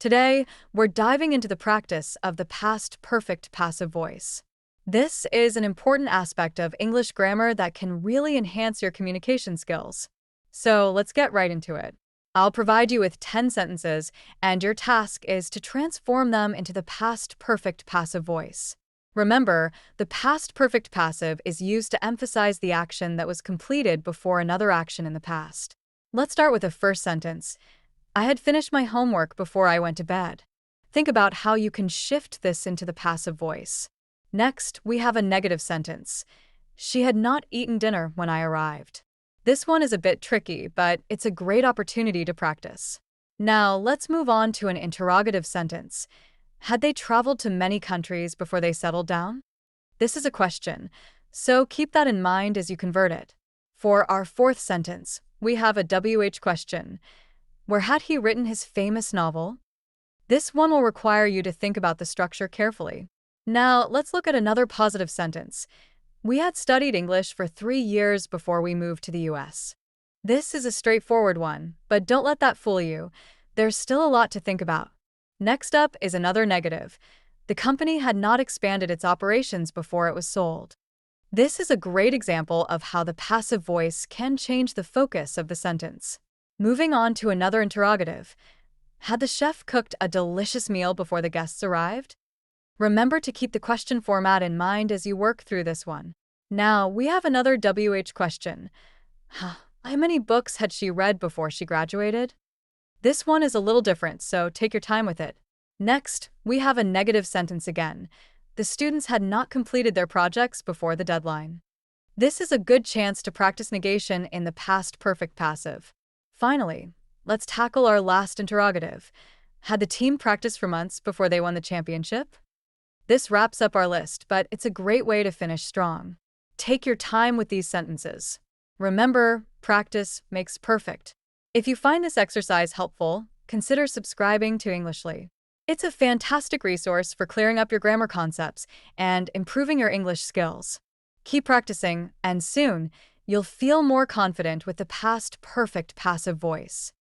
Today, we're diving into the practice of the past perfect passive voice. This is an important aspect of English grammar that can really enhance your communication skills. So let's get right into it. I'll provide you with 10 sentences, and your task is to transform them into the past perfect passive voice. Remember, the past perfect passive is used to emphasize the action that was completed before another action in the past. Let's start with the first sentence. I had finished my homework before I went to bed. Think about how you can shift this into the passive voice. Next, we have a negative sentence. She had not eaten dinner when I arrived. This one is a bit tricky, but it's a great opportunity to practice. Now, let's move on to an interrogative sentence. Had they traveled to many countries before they settled down? This is a question, so keep that in mind as you convert it. For our fourth sentence, we have a WH question. Where had he written his famous novel? This one will require you to think about the structure carefully. Now, let's look at another positive sentence. We had studied English for 3 years before we moved to the US. This is a straightforward one, but don't let that fool you. There's still a lot to think about. Next up is another negative. The company had not expanded its operations before it was sold. This is a great example of how the passive voice can change the focus of the sentence. Moving on to another interrogative. Had the chef cooked a delicious meal before the guests arrived? Remember to keep the question format in mind as you work through this one. Now, we have another WH question. How many books had she read before she graduated? This one is a little different, so take your time with it. Next, we have a negative sentence again. The students had not completed their projects before the deadline. This is a good chance to practice negation in the past perfect passive. Finally, let's tackle our last interrogative. Had the team practiced for months before they won the championship? This wraps up our list, but it's a great way to finish strong. Take your time with these sentences. Remember, practice makes perfect. If you find this exercise helpful, consider subscribing to Englishly. It's a fantastic resource for clearing up your grammar concepts and improving your English skills. Keep practicing, and soon, you'll feel more confident with the past perfect passive voice.